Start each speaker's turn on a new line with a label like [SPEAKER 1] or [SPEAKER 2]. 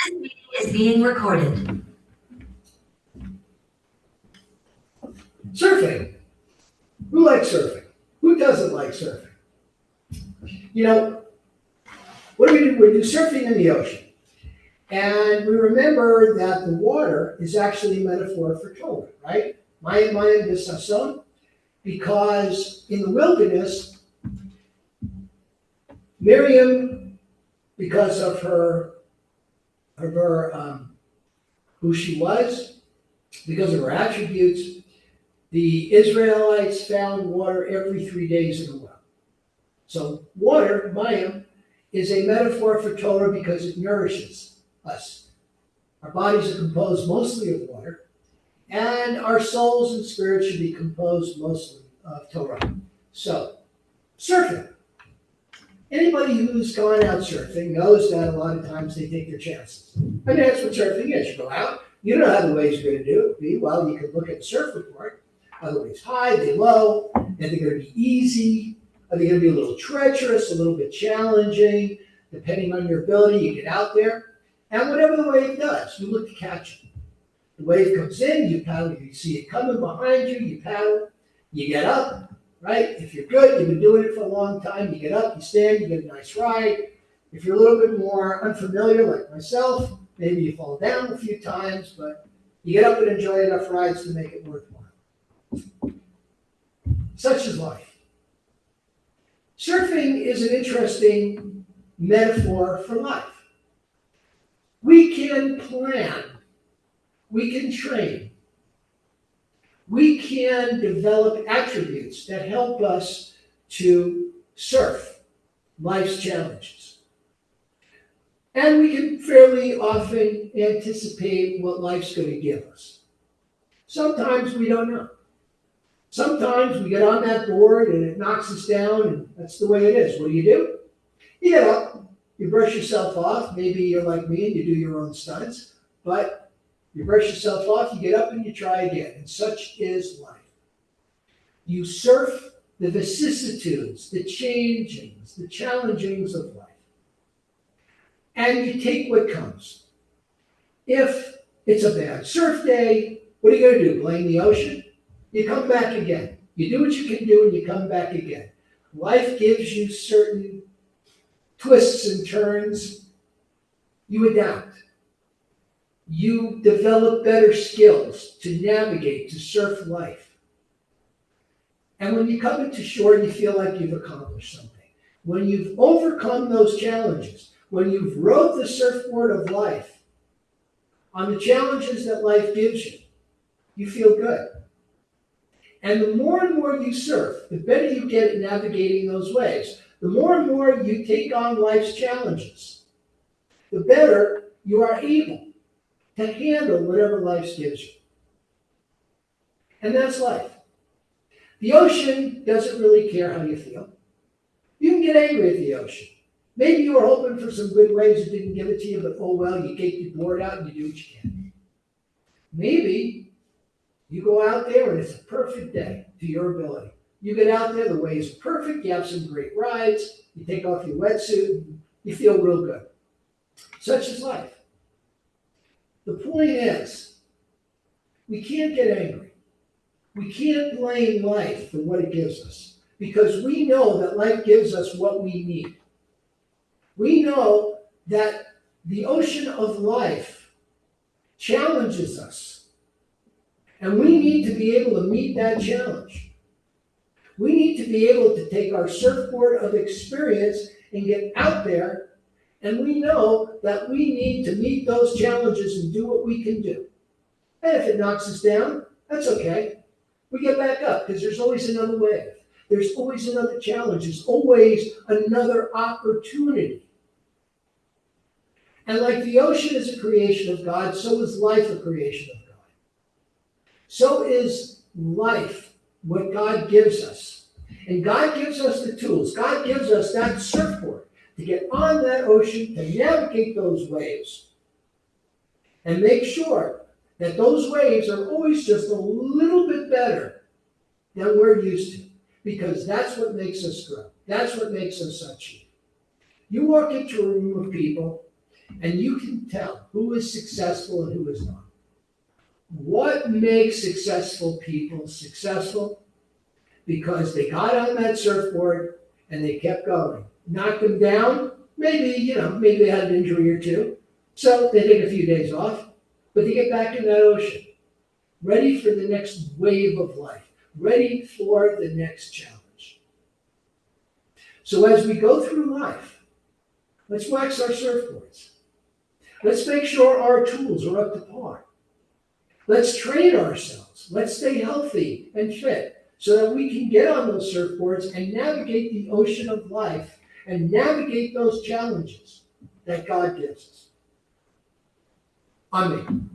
[SPEAKER 1] This meeting is being recorded.
[SPEAKER 2] Surfing. Who likes surfing? Who doesn't like surfing? You know, what do we do? We do surfing in the ocean. And we remember that the water is actually a metaphor for Torah, right? Mayim mayim b'sason. Because in the wilderness, Miriam, because of her who she was, because of her attributes, the Israelites found water every 3 days in a row. So water, mayim, is a metaphor for Torah because it nourishes us. Our bodies are composed mostly of water, and our souls and spirits should be composed mostly of Torah. So, surfing. Anybody who's gone out surfing knows that a lot of times they take their chances. I mean, that's what surfing is. You go out, you don't know how the waves are going to do. Well, you can look at the surf report. Are the waves high, are they low? Are they going to be easy? Are they going to be a little treacherous, a little bit challenging? Depending on your ability, you get out there. And whatever the wave does, you look to catch it. The wave comes in, you paddle, you see it coming behind you, you paddle, you get up, right? If you're good, you've been doing it for a long time, you get up, you stand, you get a nice ride. If you're a little bit more unfamiliar, like myself, maybe you fall down a few times, but you get up and enjoy enough rides to make it worthwhile. Such is life. Surfing is an interesting metaphor for life. We can plan. We can train. We can develop attributes that help us to surf life's challenges. And we can fairly often anticipate what life's going to give us. Sometimes we don't know. Sometimes we get on that board and it knocks us down, and that's the way it is. What do? You get up, you brush yourself off. Maybe you're like me and you do your own stunts, but you brush yourself off, you get up and you try again. And such is life. You surf the vicissitudes, the changings, the challengings of life. And you take what comes. If it's a bad surf day, what are you going to do? Blame the ocean? You come back again. You do what you can do and you come back again. Life gives you certain twists and turns. You adapt. You develop better skills to navigate, to surf life. And when you come into shore, you feel like you've accomplished something. When you've overcome those challenges, when you've rode the surfboard of life on the challenges that life gives you, you feel good. And the more and more you surf, the better you get at navigating those waves. The more and more you take on life's challenges, the better you are able to handle whatever life gives you. And that's life. The ocean doesn't really care how you feel. You can get angry at the ocean. Maybe you were hoping for some good waves that didn't give it to you, but oh well, you get your board out and you do what you can. Maybe you go out there and it's a perfect day to your ability. You get out there, the waves are perfect, you have some great rides, you take off your wetsuit, and you feel real good. Such is life. The point is, we can't get angry. We can't blame life for what it gives us because we know that life gives us what we need. We know that the ocean of life challenges us. And we need to be able to meet that challenge. We need to be able to take our surfboard of experience and get out there, and we know that we need to meet those challenges and do what we can do. And if it knocks us down, that's okay. We get back up because there's always another wave. There's always another challenge. There's always another opportunity. And like the ocean is a creation of God, so is life a creation of God. So is life what God gives us. And God gives us the tools. God gives us that surfboard to get on that ocean, to navigate those waves, and make sure that those waves are always just a little bit better than we're used to. Because that's what makes us grow. That's what makes us achieve. You walk into a room of people, And you can tell who is successful and who is not. What makes successful people successful? Because they got on that surfboard and they kept going. Knocked them down, maybe they had an injury or two. So they take a few days off, but they get back in that ocean, ready for the next wave of life, ready for the next challenge. So as we go through life, let's wax our surfboards. Let's make sure our tools are up to par. Let's train ourselves. Let's stay healthy and fit so that we can get on those surfboards and navigate the ocean of life and navigate those challenges that God gives us. Amen.